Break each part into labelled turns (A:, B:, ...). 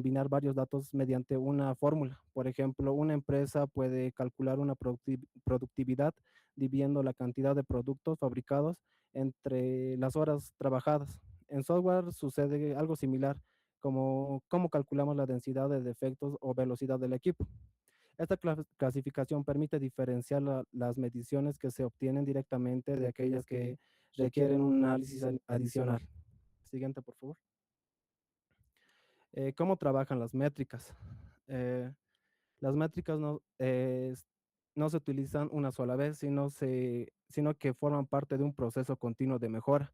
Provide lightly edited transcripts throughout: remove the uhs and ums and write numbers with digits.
A: combinar varios datos mediante una fórmula. Por ejemplo, una empresa puede calcular una productividad dividiendo la cantidad de productos fabricados entre las horas trabajadas. En software sucede algo similar, como cómo calculamos la densidad de defectos o velocidad del equipo. Esta clasificación permite diferenciar las mediciones que se obtienen directamente de aquellas que requieren un análisis adicional. Siguiente, por favor. ¿Cómo trabajan las métricas? Eh, las métricas no se utilizan una sola vez, sino que forman parte de un proceso continuo de mejora.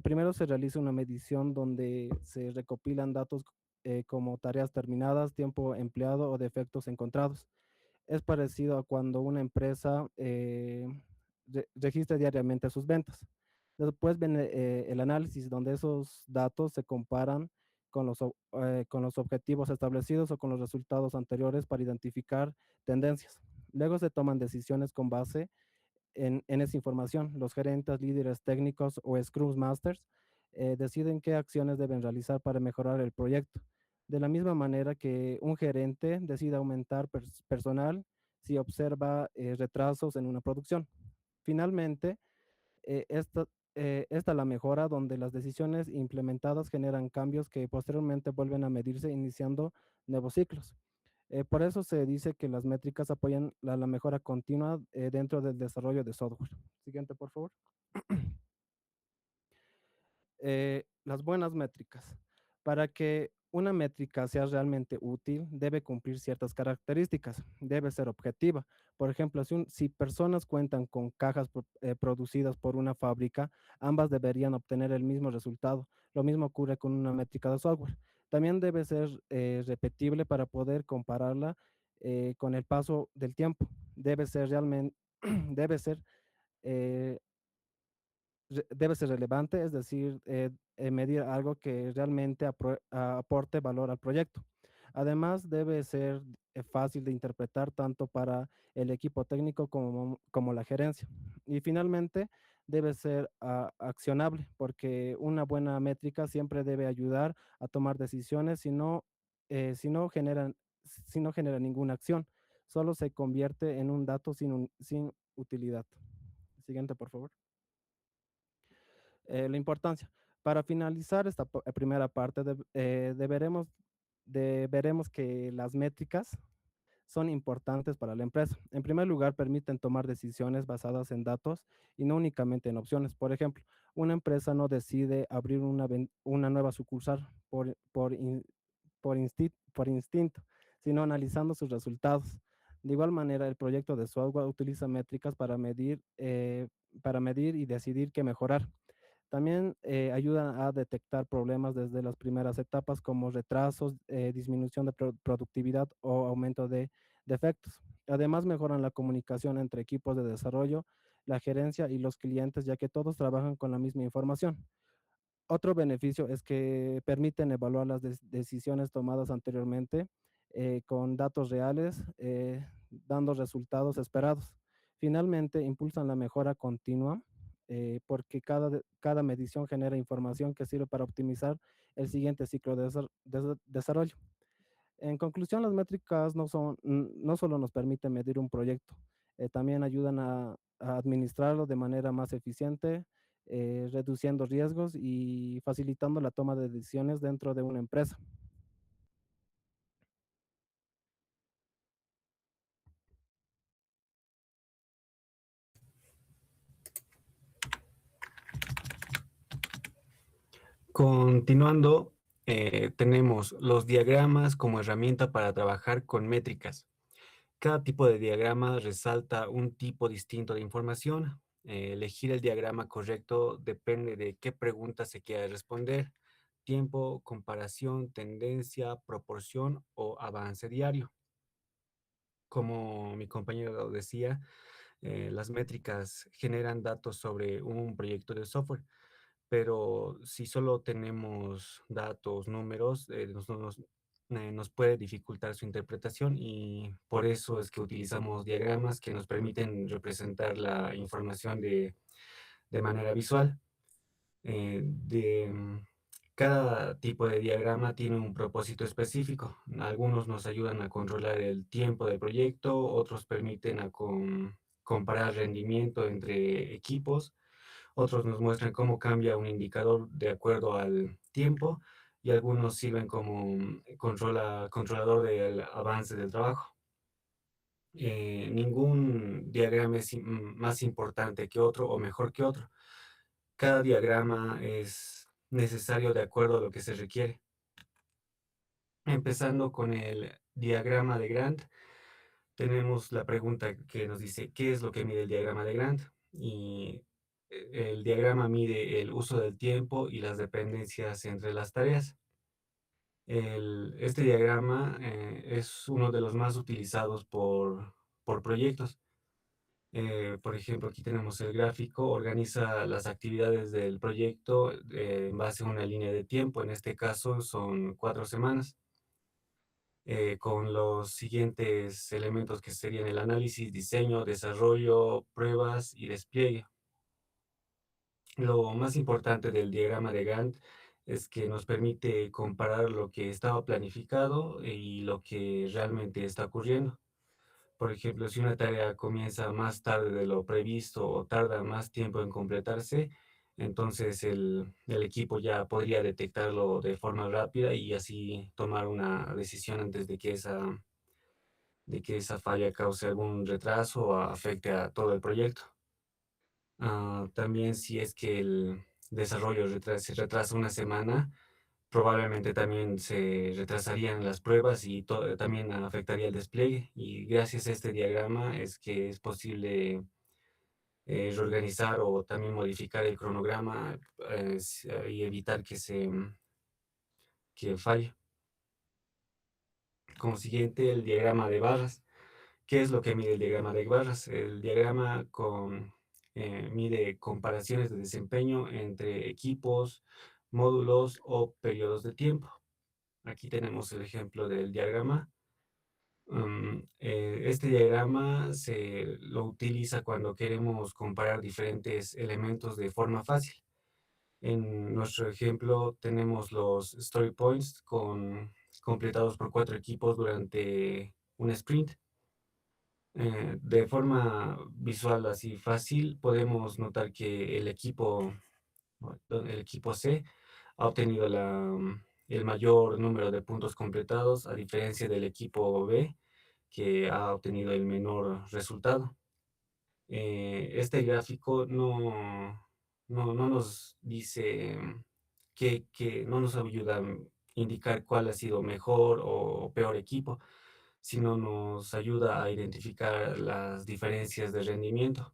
A: Primero se realiza una medición donde se recopilan datos como tareas terminadas, tiempo empleado o defectos encontrados. Es parecido a cuando una empresa registra diariamente sus ventas. Después viene el análisis, donde esos datos se comparan con los objetivos establecidos o con los resultados anteriores para identificar tendencias. Luego se toman decisiones con base en esa información. Los gerentes, líderes técnicos o Scrum Masters deciden qué acciones deben realizar para mejorar el proyecto. De la misma manera que un gerente decide aumentar personal si observa retrasos en una producción. Finalmente, eh, esta, esta la mejora donde las decisiones implementadas generan cambios que posteriormente vuelven a medirse iniciando nuevos ciclos. Por eso se dice que las métricas apoyan la mejora continua dentro del desarrollo de software. Siguiente, por favor. Las buenas métricas. Para que una métrica sea realmente útil, debe cumplir ciertas características. Debe ser objetiva. Por ejemplo, si personas cuentan con cajas producidas por una fábrica, ambas deberían obtener el mismo resultado. Lo mismo ocurre con una métrica de software. También debe ser repetible para poder compararla con el paso del tiempo. Debe ser realmente, debe ser eh, debe ser relevante, es decir, medir algo que realmente aporte valor al proyecto. Además, debe ser fácil de interpretar tanto para el equipo técnico como la gerencia. Y finalmente, debe ser accionable, porque una buena métrica siempre debe ayudar a tomar decisiones si no genera ninguna acción. Solo se convierte en un dato sin utilidad. Siguiente, por favor. La importancia. Para finalizar esta primera parte, veremos que las métricas son importantes para la empresa. En primer lugar, permiten tomar decisiones basadas en datos y no únicamente en opciones. Por ejemplo, una empresa no decide abrir una nueva sucursal por instinto, sino analizando sus resultados. De igual manera, el proyecto de software utiliza métricas para medir y decidir qué mejorar. También ayudan a detectar problemas desde las primeras etapas como retrasos, disminución de productividad o aumento de defectos. Además, mejoran la comunicación entre equipos de desarrollo, la gerencia y los clientes, ya que todos trabajan con la misma información. Otro beneficio es que permiten evaluar las decisiones tomadas anteriormente con datos reales, dando resultados esperados. Finalmente, impulsan la mejora continua porque cada medición genera información que sirve para optimizar el siguiente ciclo de desarrollo. En conclusión, las métricas no solo nos permiten medir un proyecto, también ayudan a administrarlo de manera más eficiente, reduciendo riesgos y facilitando la toma de decisiones dentro de una empresa.
B: Continuando, tenemos los diagramas como herramienta para trabajar con métricas. Cada tipo de diagrama resalta un tipo distinto de información. Elegir el diagrama correcto depende de qué pregunta se quiera responder: tiempo, comparación, tendencia, proporción o avance diario. Como mi compañero decía, las métricas generan datos sobre un proyecto de software, pero si solo tenemos datos, números, nos puede dificultar su interpretación, y por eso es que utilizamos diagramas que nos permiten representar la información de manera visual. Eh, de, Cada tipo de diagrama tiene un propósito específico. Algunos nos ayudan a controlar el tiempo del proyecto, otros permiten comparar rendimiento entre equipos, otros nos muestran cómo cambia un indicador de acuerdo al tiempo y algunos sirven como controlador del avance del trabajo. Ningún diagrama es más importante que otro o mejor que otro. Cada diagrama es necesario de acuerdo a lo que se requiere. Empezando con el diagrama de Gantt, tenemos la pregunta que nos dice, ¿qué es lo que mide el diagrama de Gantt? Y el diagrama mide el uso del tiempo y las dependencias entre las tareas. Este diagrama es uno de los más utilizados por proyectos. Por ejemplo, aquí tenemos el gráfico, organiza las actividades del proyecto en base a una línea de tiempo. En este caso son 4 semanas. Con los siguientes elementos que serían el análisis, diseño, desarrollo, pruebas y despliegue. Lo más importante del diagrama de Gantt es que nos permite comparar lo que estaba planificado y lo que realmente está ocurriendo. Por ejemplo, si una tarea comienza más tarde de lo previsto o tarda más tiempo en completarse, entonces el equipo ya podría detectarlo de forma rápida y así tomar una decisión antes de que esa falla cause algún retraso o afecte a todo el proyecto. También si es que el desarrollo se retrasa una semana, probablemente también se retrasarían las pruebas y también afectaría el despliegue. Y gracias a este diagrama es que es posible reorganizar o también modificar el cronograma y evitar que falle. Como siguiente, el diagrama de barras. ¿Qué es lo que mide el diagrama de barras? El diagrama mide comparaciones de desempeño entre equipos, módulos o periodos de tiempo. Aquí tenemos el ejemplo del diagrama. Este diagrama se lo utiliza cuando queremos comparar diferentes elementos de forma fácil. En nuestro ejemplo tenemos los story points completados por 4 equipos durante un sprint. De forma visual así fácil, podemos notar que el equipo C ha obtenido el mayor número de puntos completados, a diferencia del equipo B, que ha obtenido el menor resultado. Este gráfico no nos dice no nos ayuda a indicar cuál ha sido mejor o peor equipo, sino nos ayuda a identificar las diferencias de rendimiento.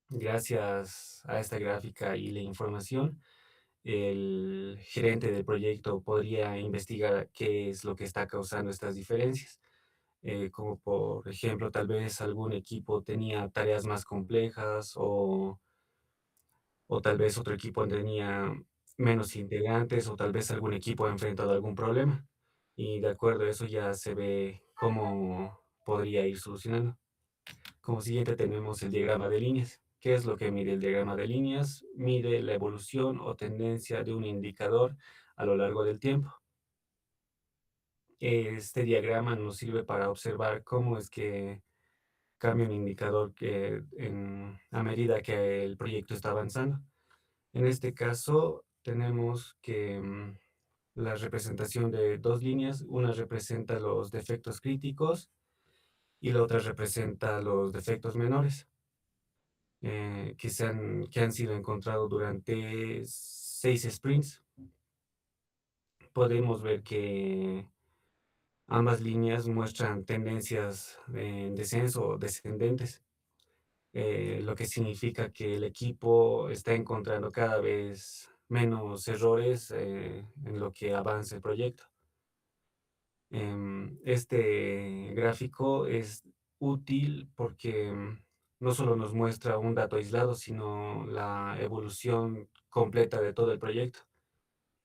B: Gracias a esta gráfica y la información, el gerente del proyecto podría investigar qué es lo que está causando estas diferencias. Como por ejemplo, tal vez algún equipo tenía tareas más complejas o tal vez otro equipo tenía menos integrantes o tal vez algún equipo ha enfrentado algún problema. Y de acuerdo a eso ya se ve cómo podría ir solucionando. Como siguiente tenemos el diagrama de líneas. ¿Qué es lo que mide el diagrama de líneas? Mide la evolución o tendencia de un indicador a lo largo del tiempo. Este diagrama nos sirve para observar cómo es que cambia un indicador a medida que el proyecto está avanzando. En este caso, tenemos que la representación de 2 líneas, una representa los defectos críticos y la otra representa los defectos menores que han sido encontrados durante 6 sprints. Podemos ver que ambas líneas muestran tendencias en descenso o descendentes, lo que significa que el equipo está encontrando cada vez menos errores en lo que avanza el proyecto. Este gráfico es útil porque no solo nos muestra un dato aislado, sino la evolución completa de todo el proyecto.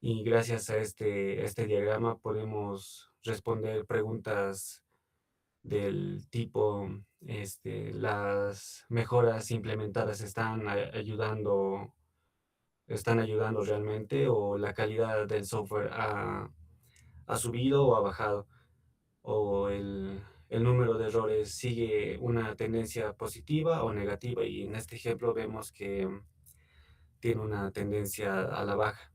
B: Y gracias a este diagrama podemos responder preguntas del tipo, las mejoras implementadas están ayudando están ayudando realmente o la calidad del software ha subido o ha bajado, o el número de errores sigue una tendencia positiva o negativa, y en este ejemplo vemos que tiene una tendencia a la baja.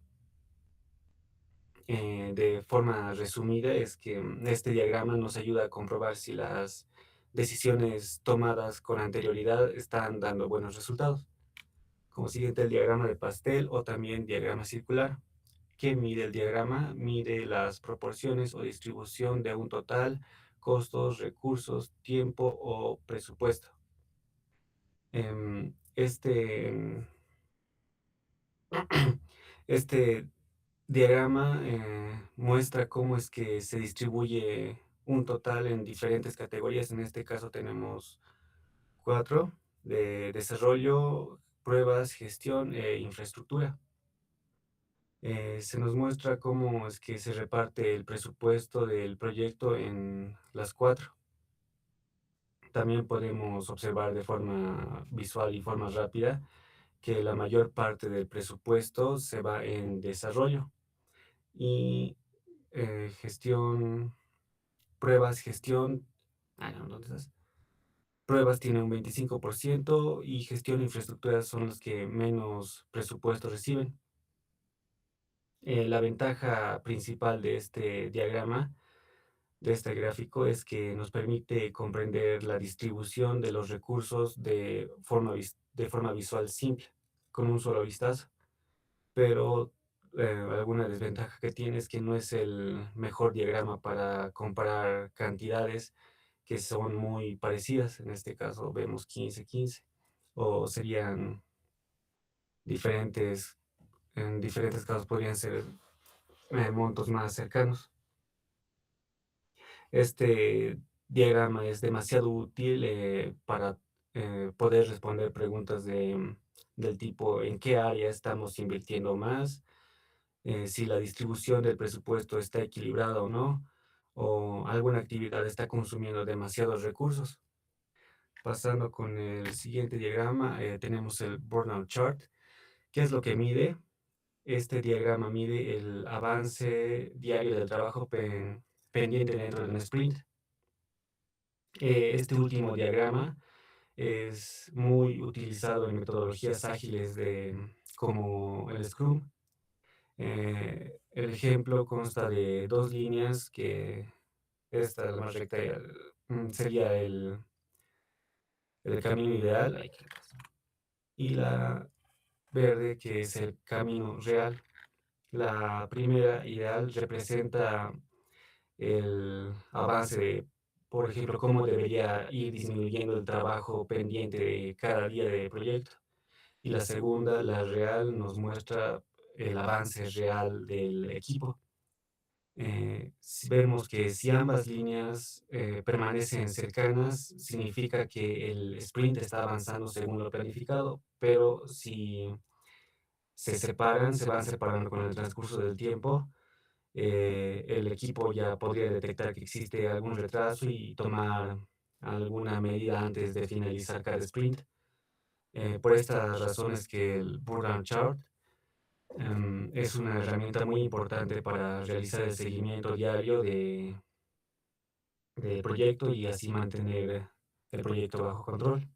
B: De forma resumida, es que este diagrama nos ayuda a comprobar si las decisiones tomadas con anterioridad están dando buenos resultados. Como siguiente, el diagrama de pastel o también diagrama circular. ¿Qué mide el diagrama? Mide las proporciones o distribución de un total, costos, recursos, tiempo o presupuesto. Este, este diagrama muestra cómo es que se distribuye un total en diferentes categorías. En este caso tenemos 4: de desarrollo, pruebas, gestión e infraestructura. Se nos muestra cómo es que se reparte el presupuesto del proyecto en las 4. También podemos observar de forma visual y forma rápida que la mayor parte del presupuesto se va en desarrollo y gestión, pruebas, gestión, no, ¿dónde estás? Pruebas tiene un 25% y gestión e infraestructura son los que menos presupuesto reciben. La ventaja principal de este diagrama, de este gráfico, es que nos permite comprender la distribución de los recursos de forma visual simple, con un solo vistazo. Pero alguna desventaja que tiene es que no es el mejor diagrama para comparar cantidades que son muy parecidas. En este caso vemos 15-15, o serían diferentes, en diferentes casos podrían ser montos más cercanos. Este diagrama es demasiado útil para poder responder preguntas del tipo: ¿en qué área estamos invirtiendo más? Si la distribución del presupuesto está equilibrada o no, o alguna actividad está consumiendo demasiados recursos. Pasando con el siguiente diagrama, tenemos el burnout chart. ¿Qué es lo que mide? Este diagrama mide el avance diario del trabajo pendiente dentro de un sprint. Este último diagrama es muy utilizado en metodologías ágiles como el Scrum. El ejemplo consta de 2 líneas, que esta, la más recta, sería el camino ideal, y la verde, que es el camino real. La primera ideal representa el avance de, por ejemplo, cómo debería ir disminuyendo el trabajo pendiente de cada día de proyecto. Y la segunda, la real, nos muestra el avance real del equipo. Si vemos que si ambas líneas permanecen cercanas, significa que el sprint está avanzando según lo planificado, pero si se separan, se van separando con el transcurso del tiempo, el equipo ya podría detectar que existe algún retraso y tomar alguna medida antes de finalizar cada sprint. Por estas razones que el burnout chart es una herramienta muy importante para realizar el seguimiento diario del proyecto y así mantener el proyecto bajo control.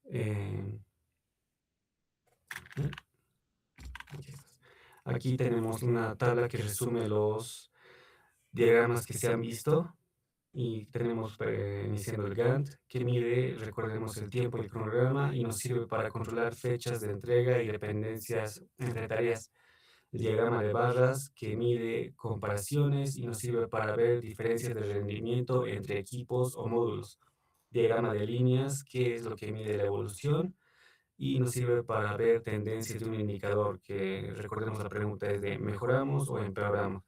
B: Eh, Aquí tenemos una tabla que resume los diagramas que se han visto, y tenemos iniciando el Gantt, que mide, recordemos, el tiempo y el cronograma y nos sirve para controlar fechas de entrega y dependencias entre tareas. El diagrama de barras, que mide comparaciones y nos sirve para ver diferencias de rendimiento entre equipos o módulos. Diagrama de líneas, que es lo que mide la evolución y nos sirve para ver tendencias de un indicador, que recordemos la pregunta es de ¿mejoramos o empeoramos?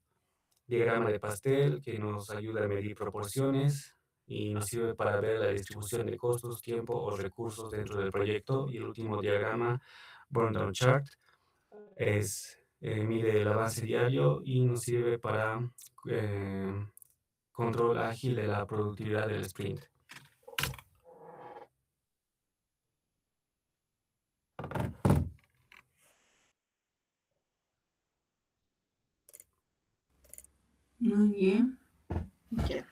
B: Diagrama de pastel, que nos ayuda a medir proporciones y nos sirve para ver la distribución de costos, tiempo o recursos dentro del proyecto. Y el último diagrama, burn-down chart, mide el avance diario y nos sirve para control ágil de la productividad del sprint.
C: Muy bien. Ya.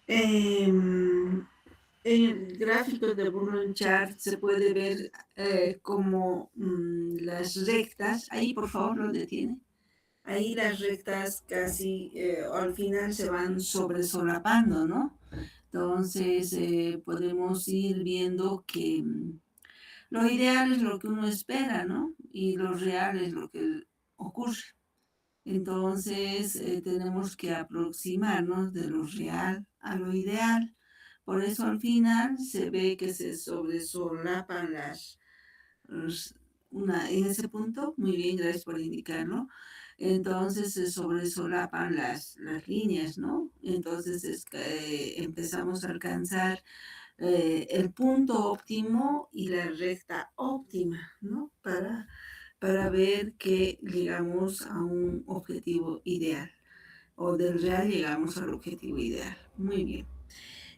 C: En el gráfico de Burnout Chart se puede ver como las rectas, ahí por favor lo detiene, ahí las rectas casi al final se van sobresolapando, ¿no? Entonces podemos ir viendo que lo ideal es lo que uno espera, ¿no? Y lo real es lo que ocurre. Entonces tenemos que aproximarnos de lo real a lo ideal. Por eso al final se ve que se sobresolapan en ese punto, muy bien, gracias por indicarlo. Entonces se sobresolapan las líneas, ¿no? Entonces es que empezamos a alcanzar el punto óptimo y la recta óptima, ¿no? Para ver que llegamos a un objetivo ideal o del real llegamos al objetivo ideal. Muy bien.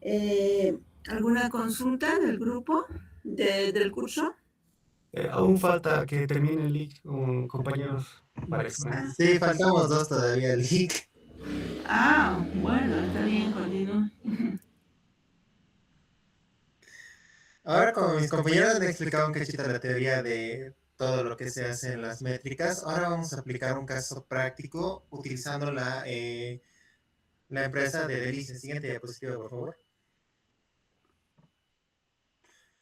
C: Eh, ¿Alguna consulta del grupo, del curso?
B: Aún falta que termine el leak, compañeros, para exponer.
C: Ah,
D: Sí, faltamos dos todavía, Lick.
C: bueno, está bien, continúa.
D: Ahora, como mis compañeros han explicado un cachito la teoría de todo lo que se hace en las métricas, ahora vamos a aplicar un caso práctico utilizando la empresa de Delicia. Siguiente diapositiva, por favor.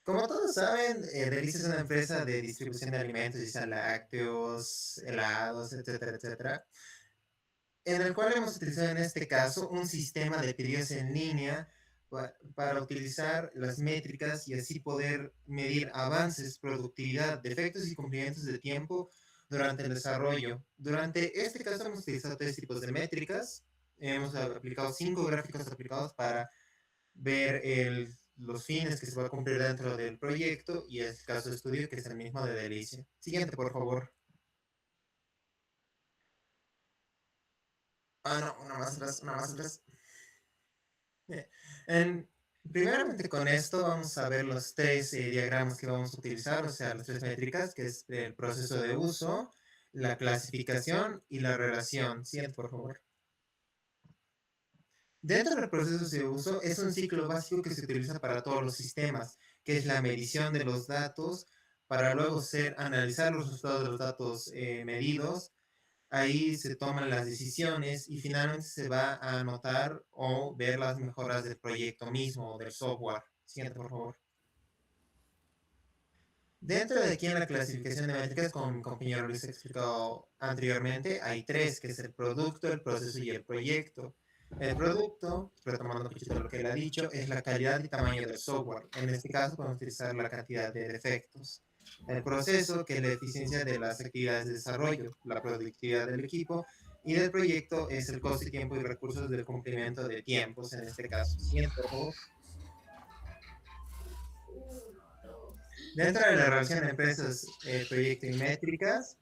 D: Como todos saben, Delicia es una empresa de distribución de alimentos, ya sean lácteos, helados, etcétera, etcétera, en el cual hemos utilizado en este caso un sistema de pedidos en línea para utilizar las métricas y así poder medir avances, productividad, defectos y cumplimientos de tiempo durante el desarrollo. Durante este caso hemos utilizado tres tipos de métricas. Hemos aplicado 5 gráficos aplicados para ver los fines que se va a cumplir dentro del proyecto y el caso de estudio que es el mismo de Delicia. Siguiente, por favor. Ah, no, una más atrás, una más atrás. Bien. Primeramente con esto vamos a ver los tres diagramas que vamos a utilizar, o sea, las tres métricas, que es el proceso de uso, la clasificación y la relación. Siguiente, por favor. Dentro del proceso de uso es un ciclo básico que se utiliza para todos los sistemas, que es la medición de los datos para luego analizar los resultados de los datos medidos. Ahí se toman las decisiones y finalmente se va a anotar o ver las mejoras del proyecto mismo o del software. Siguiente, por favor. Dentro de aquí en la clasificación de métricas, como mi compañero Luis ha explicado anteriormente, hay tres, que es el producto, el proceso y el proyecto. El producto, retomando un poquito lo que él ha dicho, es la calidad y tamaño del software. En este caso, podemos utilizar la cantidad de defectos. El proceso, que es la eficiencia de las actividades de desarrollo, la productividad del equipo, y del proyecto es el coste, tiempo y recursos del cumplimiento de tiempos, en este caso. Siguiente, por favor. Dentro de la relación de empresas, proyecto y métricas,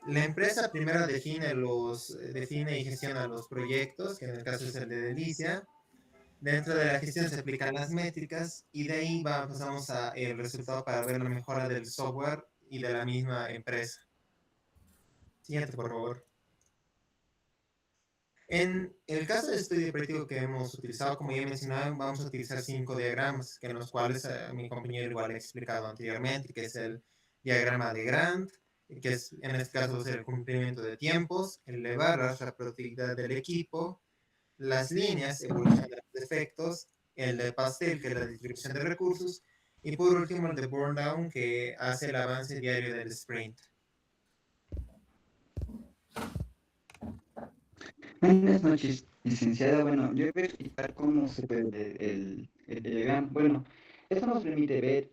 D: la empresa primero define y gestiona los proyectos, que en el caso es el de Delicia. Dentro de la gestión se aplican las métricas y de ahí pasamos a el resultado para ver la mejora del software y de la misma empresa. Siguiente, por favor. En el caso de estudio práctico que hemos utilizado, como ya mencionaba, vamos a utilizar 5 diagramas, que en los cuales mi compañero igual ha explicado anteriormente, que es el diagrama de Gantt, que es en este caso es el cumplimiento de tiempos, el de barras, la productividad del equipo, las líneas, evolución de los defectos, el de pastel, que es la distribución de recursos, y por último el de burn down, que hace el avance diario del sprint.
E: Buenas noches, licenciada. Bueno, yo voy a explicar cómo se puede ver el diagrama. Bueno, esto nos permite ver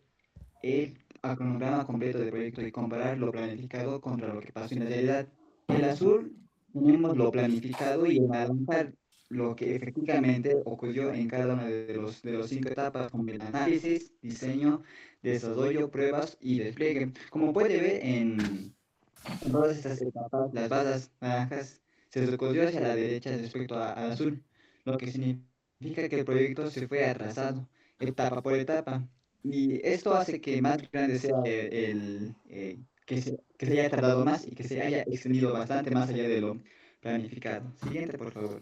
E: el cronograma completo del proyecto y comparar lo planificado contra lo que pasó en la realidad. En el azul tenemos lo planificado y en naranja lo que efectivamente ocurrió en cada una de los 5 etapas, como el análisis, diseño, desarrollo, pruebas y despliegue. Como puede ver en todas estas etapas, las barras naranjas se recorrió hacia la derecha respecto al azul, lo que significa que el proyecto se fue atrasado, etapa por etapa. Y esto hace que más grande sea que se haya tardado más y que se haya extendido bastante más allá de lo planificado. Siguiente, por favor.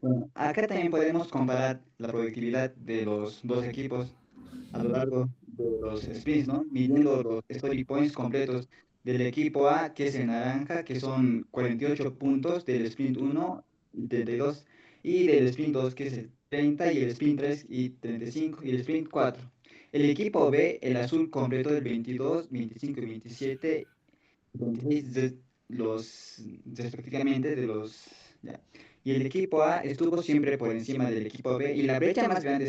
E: Bueno, acá también podemos comparar la productividad de los dos equipos a lo largo de los sprints, ¿no? Midiendo los story points completos del equipo A, que es en naranja, que son 48 puntos del sprint 1 y 32, y del sprint 2, que es el 30, y el sprint 3 y 35, y el sprint 4. El equipo B, el azul completo del 22, 25 y 27, 26 respectivamente de los... ya. Y el equipo A estuvo siempre por encima del equipo B, y la brecha más grande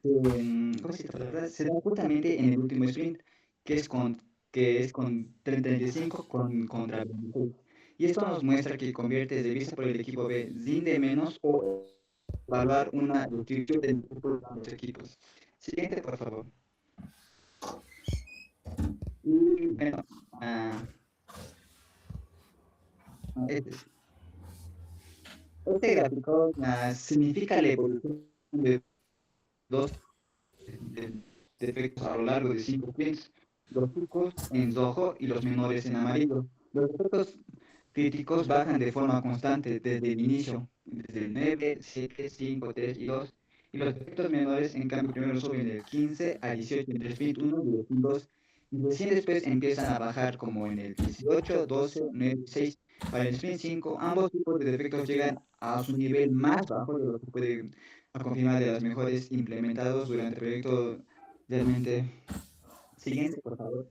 E: ¿cómo se dice la palabra? Se da justamente en el último sprint, que es con 35 contra 26. Y esto nos muestra que convierte de vista por el equipo B sin de menos o evaluar una distribución de los equipos. Siguiente, por favor. Y bueno, este, este gráfico significa la evolución de dos de defectos a lo largo de 5 clics, los picos en rojo y los menores en amarillo. Los defectos críticos bajan de forma constante desde el inicio, desde el 9, 7, 5, 3 y 2. Y los defectos menores, en cambio, primero suben del 15 a 18 entre el sprint 1 y el sprint 2. Y recién después empiezan a bajar como en el 18, 12, 9 y 6. Para el sprint 5, ambos tipos de defectos llegan a su nivel más bajo de lo que puede confirmar de las mejores implementados durante el proyecto realmente. Siguiente, por favor.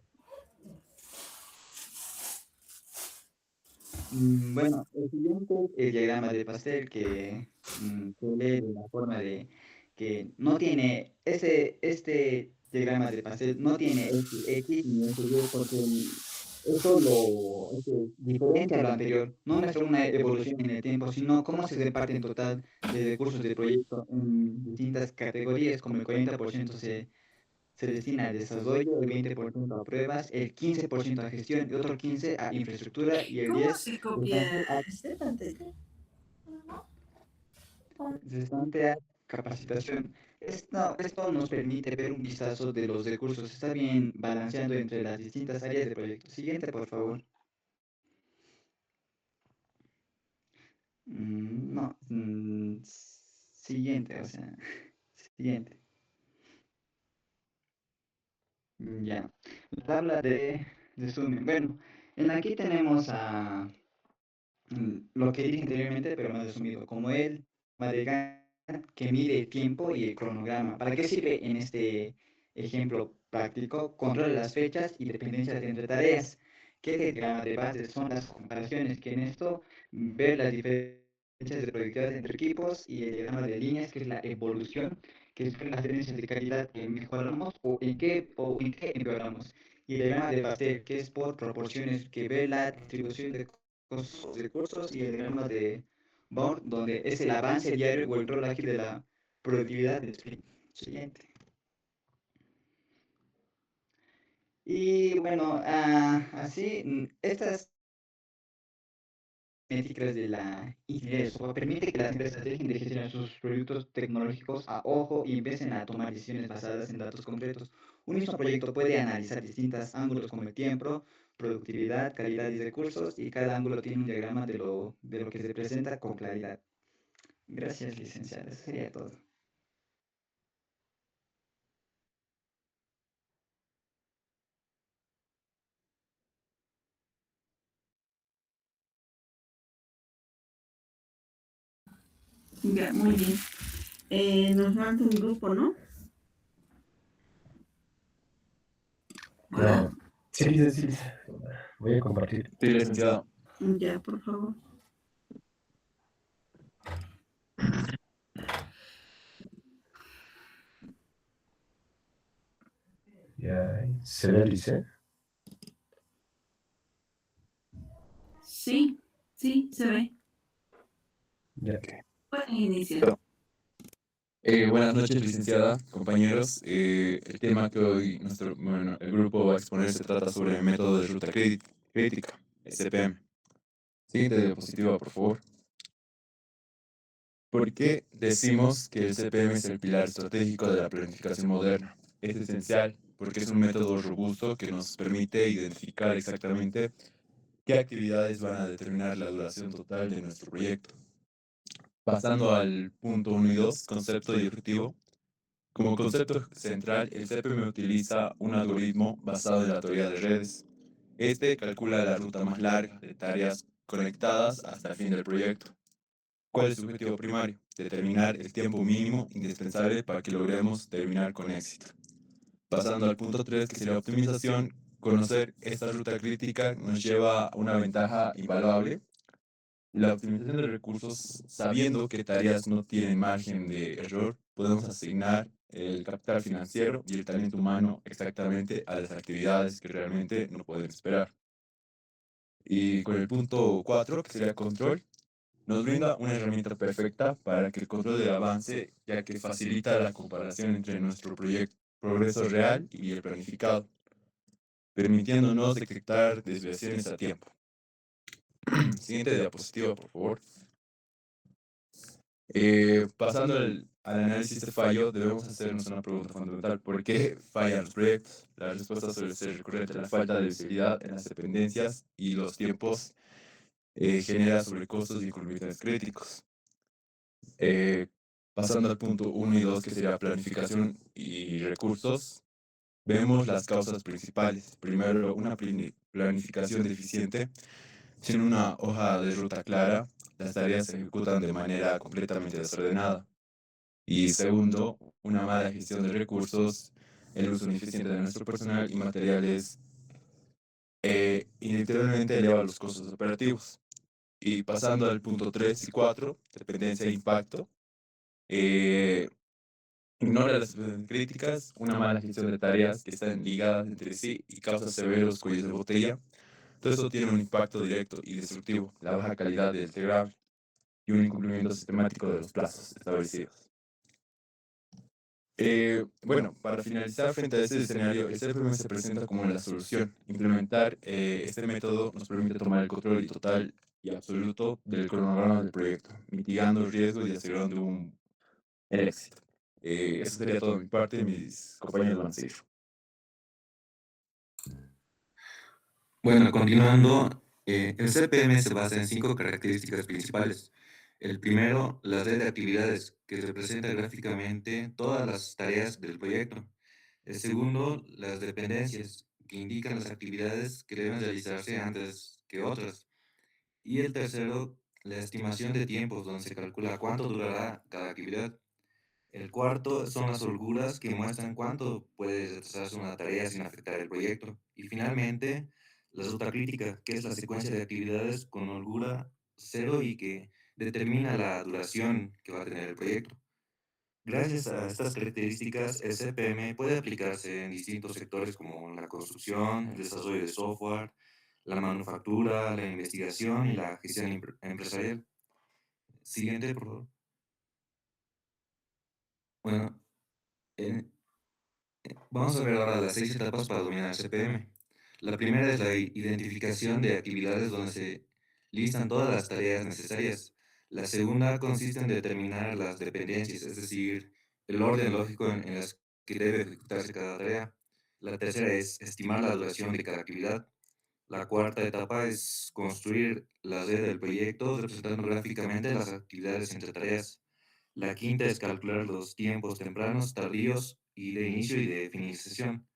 E: Bueno, el siguiente es el diagrama de pastel que se lee de la forma de que no tiene este diagrama de pastel no tiene este X ni este Y porque esto lo es diferente a lo anterior. No muestra una evolución en el tiempo, sino cómo se reparte en total de recursos del proyecto en distintas categorías, como el 40% se destina al desarrollo, el 20% a pruebas, el 15% a gestión, el otro 15% a infraestructura y el
C: ¿Cómo
E: 10%
C: se copia este pantalla?
E: restante a capacitación. Esto nos permite ver un vistazo de los recursos. Está bien balanceando entre las distintas áreas del proyecto. Siguiente, por favor. No, siguiente, o sea, siguiente. Ya. La tabla de resumen. Bueno, aquí tenemos lo que dije anteriormente, pero más resumido, como el Madrigal que mide el tiempo y el cronograma. ¿Para qué sirve en este ejemplo práctico? Controla las fechas y dependencias entre tareas. ¿Qué diagrama de base son las comparaciones? Que en esto ver las diferencias de productividad entre equipos y el diagrama de líneas, que es la evolución, que es las diferencias de calidad que mejoramos o en qué empeoramos. Y el diagrama de base, que es por proporciones, que ve la distribución de los recursos y el diagrama de Bohr, donde es el avance diario o el rol ágil de la productividad del sprint. Siguiente. Y bueno, estas métricas de la ingeniería de software permite que las empresas dejen de gestionar sus productos tecnológicos a ojo y empiecen a tomar decisiones basadas en datos concretos. Un mismo proyecto puede analizar distintos ángulos como el tiempo, productividad, calidad y recursos, y cada ángulo tiene un diagrama de lo que se presenta con claridad. Gracias, licenciada. Eso sería todo.
C: Ya, muy bien. Nos manda un grupo, ¿no? Hola.
F: Sí, sí. Voy a compartir.
G: Sí, licenciado.
C: Ya, por favor.
F: Ya, ¿se ve, Lice?
C: Sí, se ve.
F: Ya.
C: Pueden iniciar.
G: Buenas noches, licenciada, compañeros. El tema que hoy el grupo va a exponer se trata sobre el método de ruta crítica, SPM. Siguiente diapositiva, por favor. ¿Por qué decimos que el CPM es el pilar estratégico de la planificación moderna? Es esencial porque es un método robusto que nos permite identificar exactamente qué actividades van a determinar la duración total de nuestro proyecto. Pasando al punto 1 y 2, concepto y objetivo. Como concepto central, el CPM utiliza un algoritmo basado en la teoría de redes. Este calcula la ruta más larga de tareas conectadas hasta el fin del proyecto. ¿Cuál es su objetivo primario? Determinar el tiempo mínimo indispensable para que logremos terminar con éxito. Pasando al punto 3, que sería optimización, conocer esta ruta crítica nos lleva a una ventaja invaluable. La optimización de recursos, sabiendo que tareas no tienen margen de error, podemos asignar el capital financiero y el talento humano exactamente a las actividades que realmente no pueden esperar. Y con el punto 4, que sería control, nos brinda una herramienta perfecta para que el control del avance, ya que facilita la comparación entre nuestro proyecto, progreso real y el planificado, permitiéndonos detectar desviaciones a tiempo. Siguiente diapositiva, por favor. Pasando al análisis de fallo, debemos hacernos una pregunta fundamental. ¿Por qué fallan los proyectos? La respuesta suele ser recurrente. La falta de visibilidad en las dependencias y los tiempos genera sobrecostos y inconvenientes críticos. Pasando al punto 1 y 2, que sería planificación y recursos, vemos las causas principales. Primero, una planificación deficiente. Sin una hoja de ruta clara, las tareas se ejecutan de manera completamente desordenada. Y segundo, una mala gestión de recursos, el uso ineficiente de nuestro personal y materiales inevitablemente eleva los costos operativos. Y pasando al punto 3 y 4, dependencia e impacto, eh, ignora las críticas, una mala gestión de tareas que están ligadas entre sí y causa severos cuellos de botella. Todo eso tiene un impacto directo y destructivo, la baja calidad del integral y un incumplimiento sistemático de los plazos establecidos. Bueno, para finalizar, frente a este escenario, el CPM se presenta como la solución. Implementar este método nos permite tomar el control total y absoluto del cronograma del proyecto, mitigando riesgos y asegurando el éxito. Eso sería todo de mi parte, mis compañeros van a seguir.
H: Bueno, continuando, el CPM se basa en 5 características principales. El primero, la red de actividades, que representa gráficamente todas las tareas del proyecto. El segundo, las dependencias, que indican las actividades que deben realizarse antes que otras. Y el tercero, la estimación de tiempos, donde se calcula cuánto durará cada actividad. El cuarto son las holguras, que muestran cuánto puede retrasarse una tarea sin afectar el proyecto. Y finalmente, la ruta crítica, que es la secuencia de actividades con holgura cero y que determina la duración que va a tener el proyecto. Gracias a estas características, el CPM puede aplicarse en distintos sectores como la construcción, el desarrollo de software, la manufactura, la investigación y la gestión empresarial. Siguiente, por favor. Bueno, en- vamos a ver ahora las 6 etapas para dominar el CPM. La primera es la identificación de actividades donde se listan todas las tareas necesarias. La segunda consiste en determinar las dependencias, es decir, el orden lógico en las que debe ejecutarse cada tarea. La tercera es estimar la duración de cada actividad. La cuarta etapa es construir la red del proyecto representando gráficamente las actividades entre tareas. La quinta es calcular los tiempos tempranos, tardíos y de inicio y de finalización.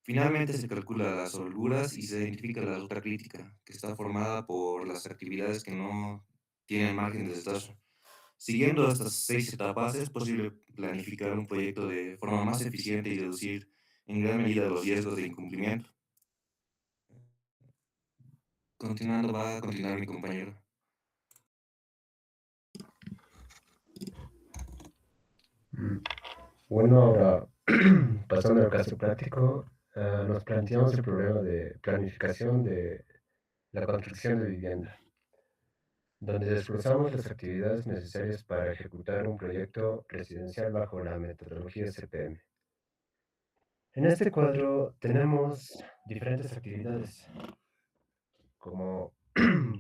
H: Finalmente se calcula las holguras y se identifica la ruta crítica, que está formada por las actividades que no tienen margen de retraso. Siguiendo estas 6 etapas es posible planificar un proyecto de forma más eficiente y reducir en gran medida los riesgos de incumplimiento. Continuando, va a continuar mi compañero.
F: Mm. Bueno, ahora, pasando al caso práctico, nos planteamos el problema de planificación de la construcción de vivienda, donde desglosamos las actividades necesarias para ejecutar un proyecto residencial bajo la metodología CPM. En este cuadro tenemos diferentes actividades, como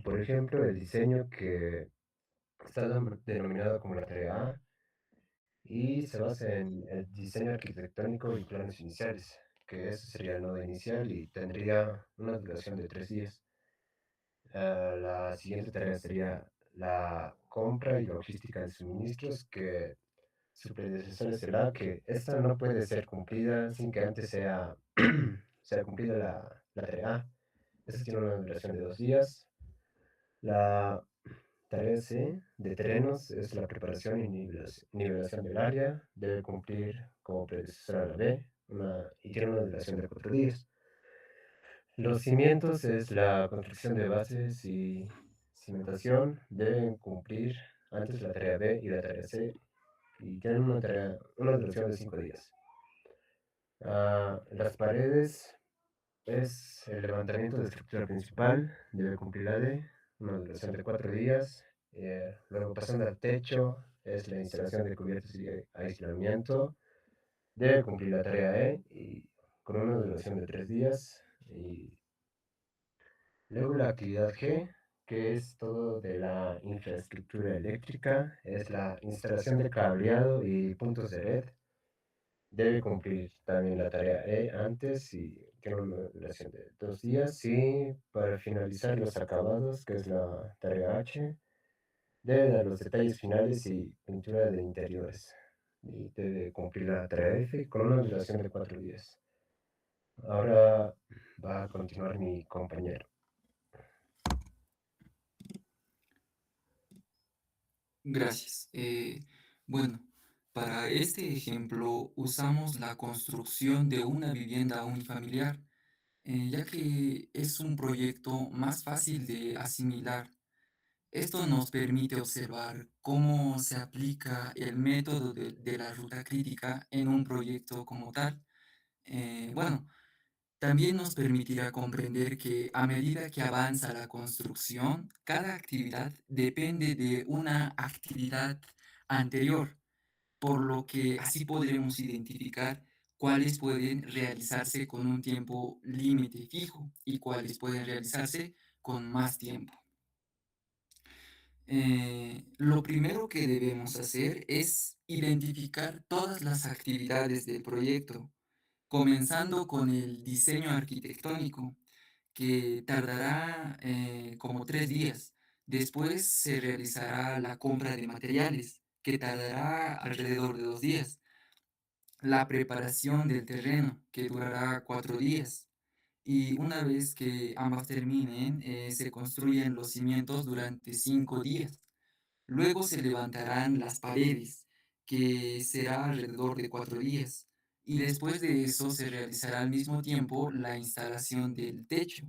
F: por ejemplo el diseño, que está denominado como la tarea A y se basa en el diseño arquitectónico y planos iniciales, que ese sería el nodo inicial y tendría una duración de 3 días. La siguiente tarea sería la compra y logística de suministros, que su predecesor será que esta no puede ser cumplida sin que antes sea cumplida la tarea A. Esta tiene una duración de 2 días. La tarea C de terrenos es la preparación y nivelación del área. Debe cumplir como predecesora a la B y tiene una duración de 4 días. Los cimientos es la construcción de bases y cimentación. Deben cumplir antes la tarea B y la tarea C y tienen una duración de 5 días. Las paredes es el levantamiento de estructura principal, debe cumplir la D, una duración de 4 días. Luego pasando al techo es la instalación de cubiertos y aislamiento, debe cumplir la tarea E y con una duración de 3 días. Y luego la actividad G, que es todo de la infraestructura eléctrica, es la instalación de cableado y puntos de red. Debe cumplir también la tarea E antes y tiene una duración de 2 días. Y para finalizar los acabados, que es la tarea H, debe dar los detalles finales y pintura de interiores. Y debe cumplir la tarea F con una duración de 4 días. Ahora va a continuar mi compañero.
H: Gracias. Bueno, para este ejemplo usamos la construcción de una vivienda unifamiliar, ya que es un proyecto más fácil de asimilar. Esto nos permite observar cómo se aplica el método de la ruta crítica en un proyecto como tal. Bueno, también nos permitirá comprender que a medida que avanza la construcción, cada actividad depende de una actividad anterior, por lo que así podremos identificar cuáles pueden realizarse con un tiempo límite fijo y cuáles pueden realizarse con más tiempo. Lo primero que debemos hacer es identificar todas las actividades del proyecto, comenzando con el diseño arquitectónico, que tardará como 3 días. Después se realizará la compra de materiales, que tardará alrededor de 2 días. La preparación del terreno, que durará 4 días. Y una vez que ambas terminen, se construyen los cimientos durante 5 días. Luego se levantarán las paredes, que será alrededor de 4 días. Y después de eso se realizará al mismo tiempo la instalación del techo,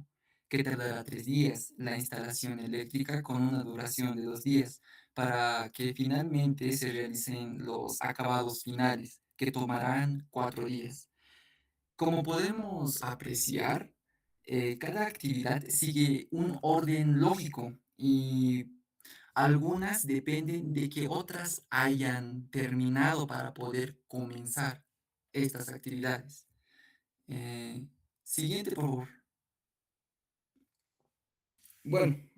H: que tardará 3 días. La instalación eléctrica con una duración de 2 días, para que finalmente se realicen los acabados finales, que tomarán 4 días. Como podemos apreciar, cada actividad sigue un orden lógico y algunas dependen de que otras hayan terminado para poder comenzar estas actividades. Siguiente, por favor. Bueno,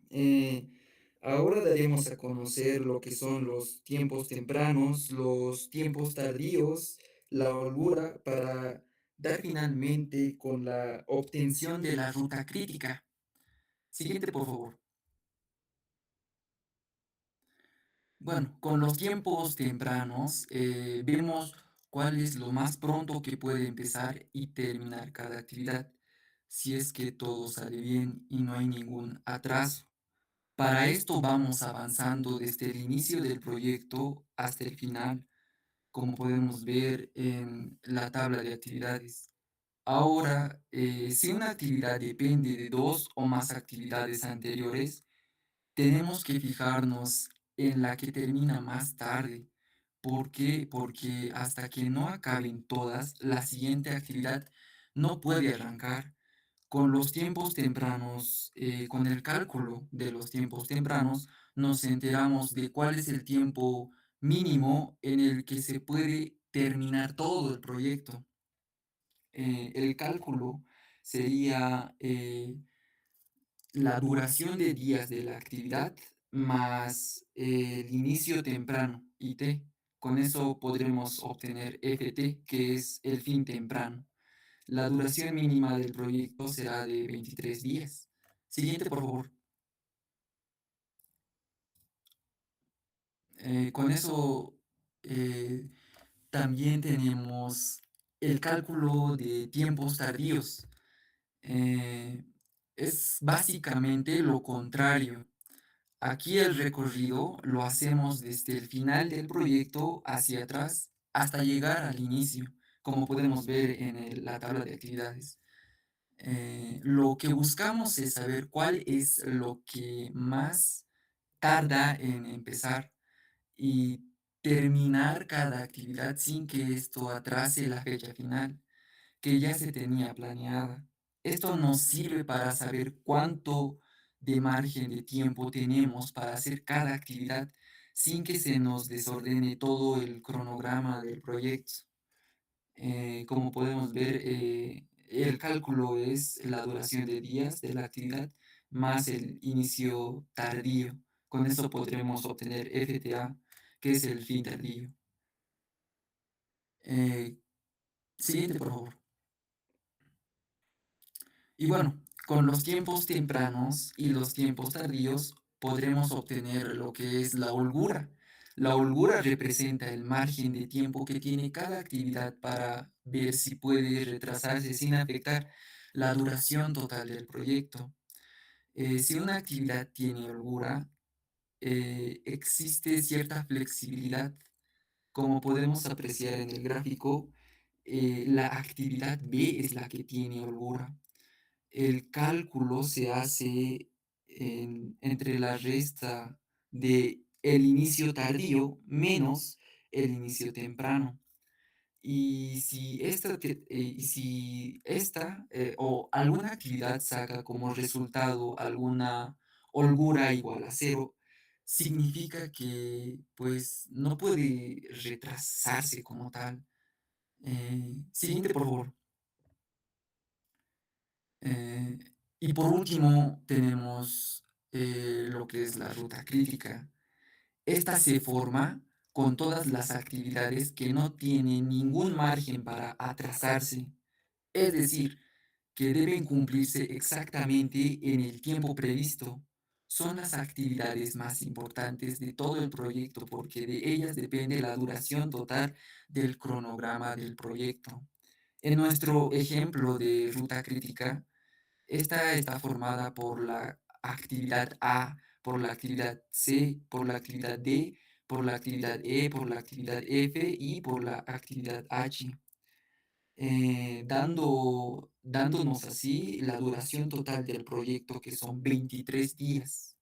H: ahora daremos a conocer lo que son los tiempos tempranos, los tiempos tardíos, la holgura, para dar finalmente con la obtención de la ruta crítica. Siguiente, por favor. Bueno, con los tiempos tempranos vemos cuál es lo más pronto que puede empezar y terminar cada actividad, si es que todo sale bien y no hay ningún atraso. Para esto vamos avanzando desde el inicio del proyecto hasta el final, como podemos ver en la tabla de actividades. Ahora, si una actividad depende de dos o más actividades anteriores, tenemos que fijarnos en la que termina más tarde. ¿Por qué? Porque hasta que no acaben todas, la siguiente actividad no puede arrancar. Con los tiempos tempranos, con el cálculo de los tiempos tempranos, nos enteramos de cuál es el tiempo mínimo en el que se puede terminar todo el proyecto. El cálculo sería la duración de días de la actividad más el inicio temprano, IT. Con eso podremos obtener FT, que es el fin temprano. La duración mínima del proyecto será de 23 días. Siguiente, por favor.
I: Con eso eh, también tenemos el cálculo de tiempos tardíos. Eh, es básicamente lo contrario. Aquí el recorrido lo hacemos desde el final del proyecto hacia atrás hasta llegar al inicio, como podemos ver en la tabla de actividades. Lo que buscamos es saber cuál es lo que más tarda en empezar y terminar cada actividad sin que esto atrase la fecha final que ya se tenía planeada. Esto nos sirve para saber cuánto de margen de tiempo tenemos para hacer cada actividad sin que se nos desordene todo el cronograma del proyecto. Como podemos ver, el cálculo es la duración de días de la actividad más el inicio tardío. Con eso podremos obtener FTA, que es el fin tardío. Eh, Siguiente, por favor. Y bueno, con los tiempos tempranos y los tiempos tardíos podremos obtener lo que es la holgura. La holgura representa el margen de tiempo que tiene cada actividad para ver si puede retrasarse sin afectar la duración total del proyecto. Si una actividad tiene holgura, existe cierta flexibilidad. Como podemos apreciar en el gráfico, la actividad B es la que tiene holgura. El cálculo se hace entre la resta de el inicio tardío menos el inicio temprano. Y si esta o alguna actividad saca como resultado alguna holgura igual a cero, significa que pues no puede retrasarse como tal. Siguiente, por favor. Eh, y por último, tenemos lo que es la ruta crítica. Esta se forma con todas las actividades que no tienen ningún margen para atrasarse, es decir, que deben cumplirse exactamente en el tiempo previsto. Son las actividades más importantes de todo el proyecto porque de ellas depende la duración total del cronograma del proyecto. En nuestro ejemplo de ruta crítica, esta está formada por la actividad A, por la actividad C, por la actividad D, por la actividad E, por la actividad F y por la actividad H, dándonos así la duración total del proyecto, que son 23 días.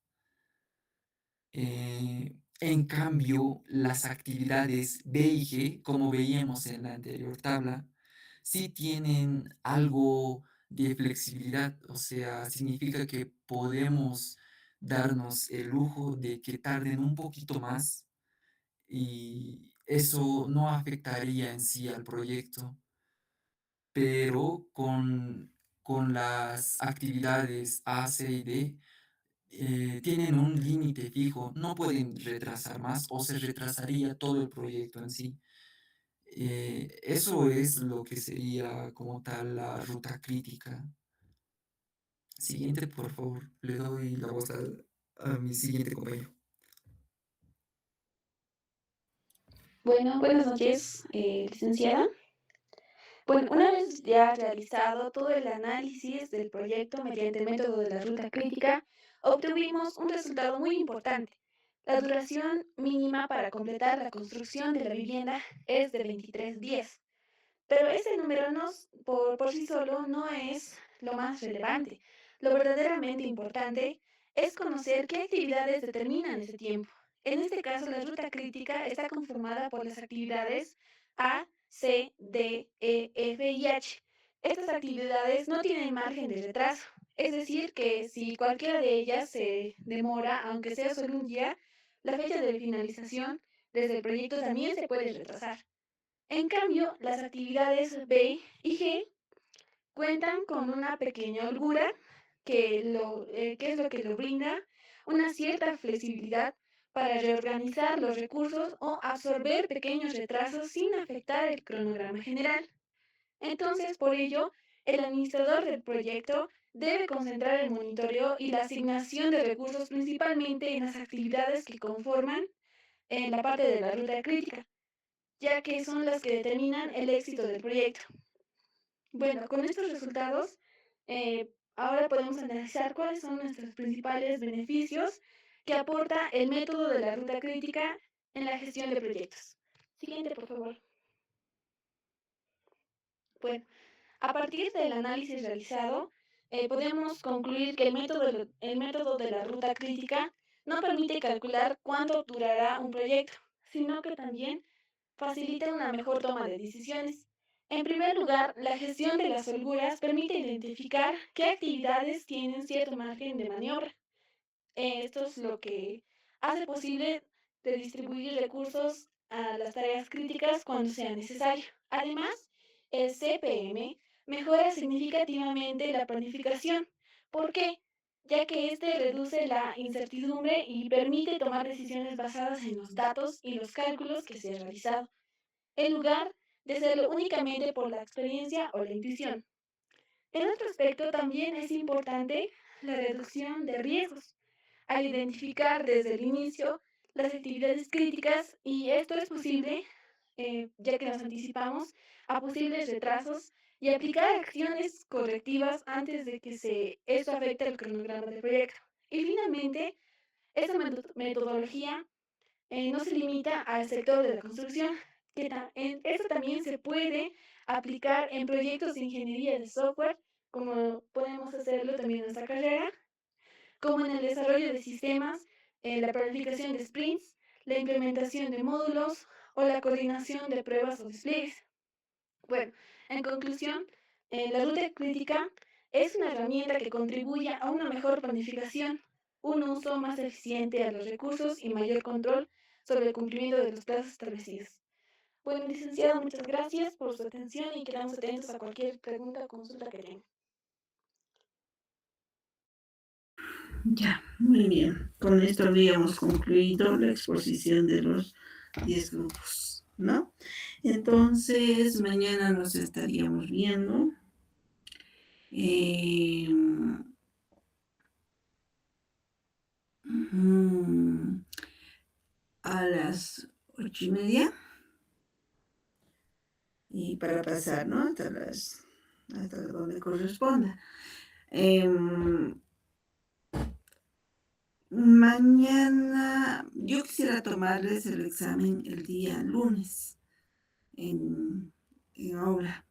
I: En cambio, las actividades B y G, como veíamos en la anterior tabla, sí tienen algo de flexibilidad, o sea, significa que podemos darnos el lujo de que tarden un poquito más y eso no afectaría en sí al proyecto, pero con las actividades A, C y D tienen un límite fijo, no pueden retrasar más o se retrasaría todo el proyecto en sí. Eso es lo que sería como tal la ruta crítica. Siguiente, por favor. Le doy la voz a mi siguiente compañero.
J: Bueno, buenas noches, licenciada. Bueno, una vez ya realizado todo el análisis del proyecto mediante el método de la ruta crítica, obtuvimos un resultado muy importante. La duración mínima para completar la construcción de la vivienda es de 23 días. Pero ese número por sí solo no es lo más relevante. Lo verdaderamente importante es conocer qué actividades determinan ese tiempo. En este caso, la ruta crítica está conformada por las actividades A, C, D, E, F y H. Estas actividades no tienen margen de retraso. Es decir, que si cualquiera de ellas se demora, aunque sea solo un día, la fecha de finalización desde el proyecto también se puede retrasar. En cambio, las actividades B y G cuentan con una pequeña holgura que es lo que lo brinda una cierta flexibilidad para reorganizar los recursos o absorber pequeños retrasos sin afectar el cronograma general. Entonces, por ello, el administrador del proyecto debe concentrar el monitoreo y la asignación de recursos principalmente en las actividades que conforman en la parte de la ruta crítica, ya que son las que determinan el éxito del proyecto. Bueno, con estos resultados, ahora podemos analizar cuáles son nuestros principales beneficios que aporta el método de la ruta crítica en la gestión de proyectos. Siguiente, por favor. Bueno, a partir del análisis realizado, podemos concluir que el método de la ruta crítica no permite calcular cuánto durará un proyecto, sino que también facilita una mejor toma de decisiones. En primer lugar, la gestión de las holguras permite identificar qué actividades tienen cierto margen de maniobra. Esto es lo que hace posible de distribuir recursos a las tareas críticas cuando sea necesario. Además, el CPM mejora significativamente la planificación. ¿Por qué? Ya que este reduce la incertidumbre y permite tomar decisiones basadas en los datos y los cálculos que se han realizado, en lugar de hacerlo únicamente por la experiencia o la intuición. En otro aspecto, también es importante la reducción de riesgos al identificar desde el inicio las actividades críticas, y esto es posible ya que nos anticipamos a posibles retrasos y aplicar acciones correctivas antes de que esto afecte el cronograma del proyecto. Y finalmente, esta metodología no se limita al sector de la construcción, esto también se puede aplicar en proyectos de ingeniería de software, como podemos hacerlo también en nuestra carrera, como en el desarrollo de sistemas, la planificación de sprints, la implementación de módulos o la coordinación de pruebas o despliegues. Bueno, en conclusión, la ruta crítica es una herramienta que contribuye a una mejor planificación, un uso más eficiente a los recursos y mayor control sobre el cumplimiento de los plazos establecidos. Bueno, licenciado, muchas gracias por su atención y quedamos atentos a cualquier pregunta o consulta que tenga.
C: Ya, muy bien. Con esto habríamos concluido la exposición de los 10 grupos, ¿no? Entonces, mañana nos estaríamos viendo. A las 8:30. Y para pasar, ¿no? Hasta donde corresponda. Mañana yo quisiera tomarles el examen el día lunes en aula.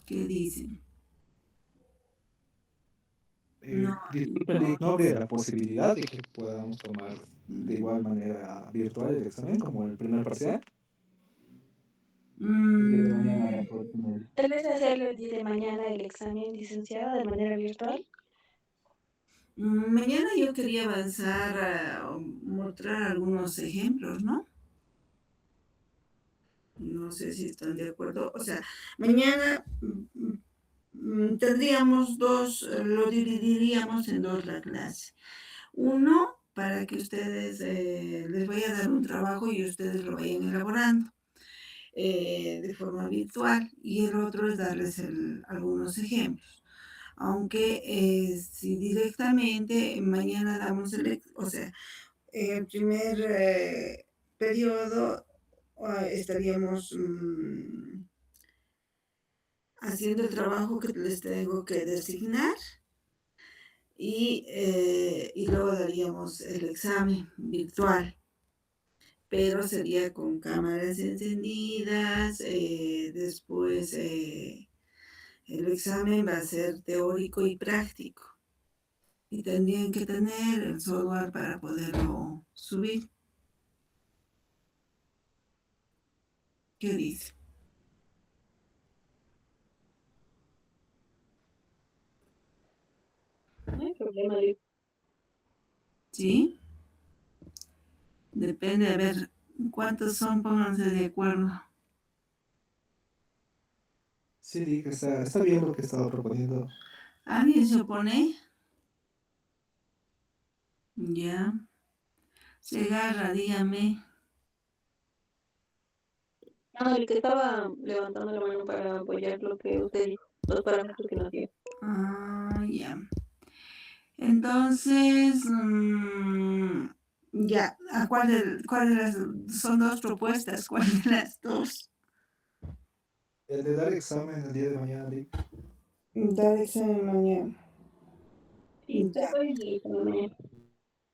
C: ¿Qué dicen?
K: Disculpe, ¿no habría la posibilidad de que podamos tomar de igual manera virtual el examen como el primer parcial? El día de mañana la próxima.
J: Tal vez hacerlo el día de mañana el examen, licenciada, de manera virtual.
C: Mañana yo quería avanzar a mostrar algunos ejemplos, ¿no? No sé si están de acuerdo. O sea, mañana tendríamos lo dividiríamos en dos la clase. Uno, para que ustedes les voy a dar un trabajo y ustedes lo vayan elaborando de forma virtual, y el otro es darles algunos ejemplos. Aunque si directamente mañana damos o sea, en el primer periodo estaríamos haciendo el trabajo que les tengo que designar, y luego daríamos el examen virtual, pero sería con cámaras encendidas. Después el examen va a ser teórico y práctico, y tendrían que tener el software para poderlo subir. ¿Qué dice?
J: No hay problema.
C: ¿Sí? Depende, a ver, ¿cuántos son? Pónganse de acuerdo.
K: Sí, está bien lo que estaba proponiendo.
C: ¿Alguien se opone? Ya. Se agarra, dígame.
J: El que estaba levantando la mano para apoyar lo que usted dijo, los parámetros que nos dio.
C: Ya. Entonces, ya, ¿cuál de las son dos propuestas? ¿Cuál de las dos?
K: El de dar examen el día de mañana, Vic.
C: Dar examen mañana.
J: Sí,
C: Ya.
J: estoy lista, mañana.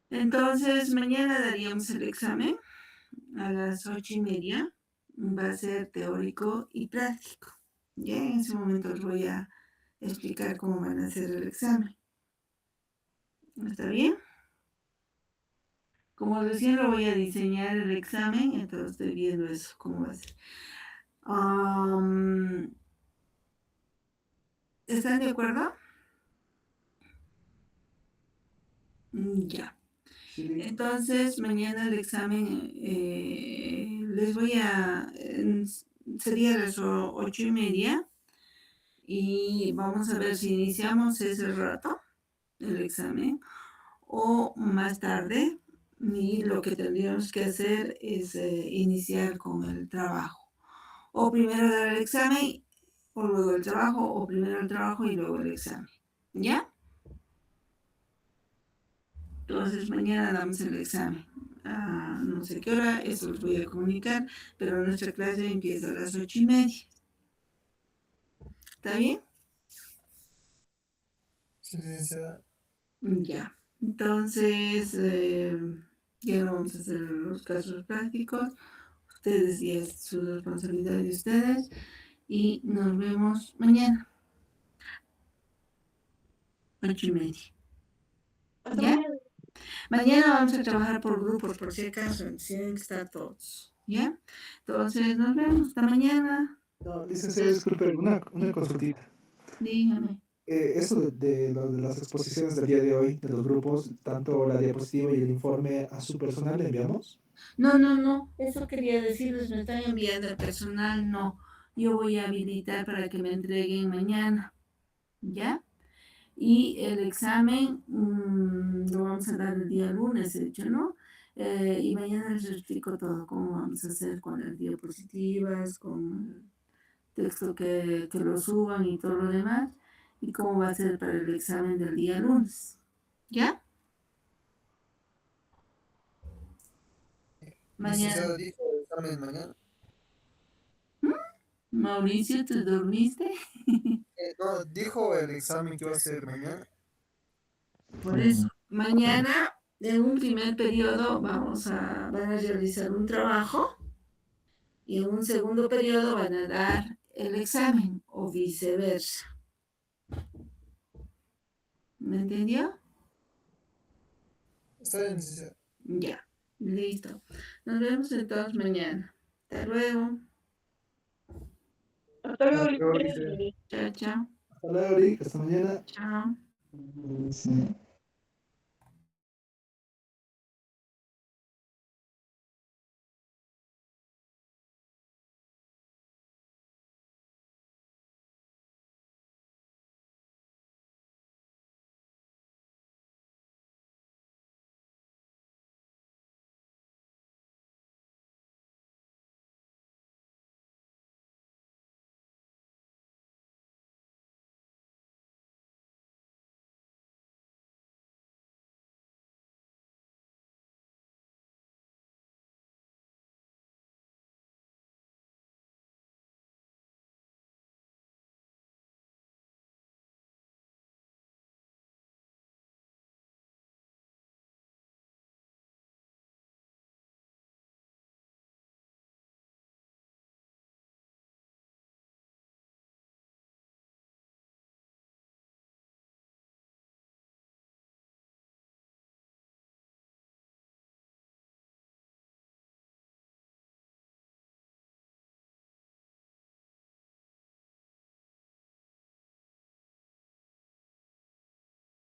C: Entonces, mañana daríamos el examen a las 8:30. Va a ser teórico y práctico. Ya en ese momento les voy a explicar cómo van a hacer el examen. ¿Está bien? Como recién lo voy a diseñar el examen, entonces estoy viendo eso, cómo va a ser. ¿Están de acuerdo? Ya.
K: Sí, Vic.
C: Entonces, mañana el examen les voy a... sería a las 8:30 y vamos a ver si iniciamos ese rato el examen o más tarde. Y lo que tendríamos que hacer es iniciar con el trabajo. O primero dar el examen, o luego el trabajo, o primero el trabajo y luego el examen. ¿Ya? Entonces mañana damos el examen. No sé qué hora, eso les voy a comunicar, pero nuestra clase empieza a las 8:30. ¿Está bien?
K: Sí, licenciada.
C: Ya. Entonces, ya vamos a hacer los casos prácticos. Ustedes, ya es su responsabilidad de ustedes. Y nos vemos mañana. 8:30.
J: Hasta
C: ¿Ya?
J: mañana.
C: Mañana vamos a trabajar por grupos, por si acaso, tienen que estar todos. ¿Ya? Entonces, nos vemos. Hasta mañana.
K: No, licenciada, disculpe, una consultita.
C: Dígame.
K: Eso de las exposiciones del día de hoy, de los grupos, tanto la diapositiva y el informe a su personal le enviamos.
C: No. Eso quería decirles, me están enviando el personal, no. Yo voy a habilitar para que me entreguen mañana. ¿Ya? Y el examen lo vamos a dar el día lunes, de hecho, ¿no? Y mañana les explico todo, cómo vamos a hacer con las diapositivas, con el texto que lo suban y todo lo demás, y cómo va a ser para el examen del día lunes. ¿Ya? Mañana.
K: Licenciada, dijo el examen mañana.
C: Mauricio, ¿te dormiste?
K: No, dijo el examen que iba a ser mañana.
C: Por eso, mañana, en un primer periodo, van a realizar un trabajo y en un segundo periodo van a dar el examen o viceversa. ¿Me entendió?
K: Está bien, licenciada.
C: Ya, listo. Nos vemos entonces mañana. Hasta luego.
J: Hasta luego,
K: Hasta luego,
J: licenciada.
C: Chao, chao.
K: Hasta luego, Rick. Hasta mañana.
C: Chao.
K: Sí.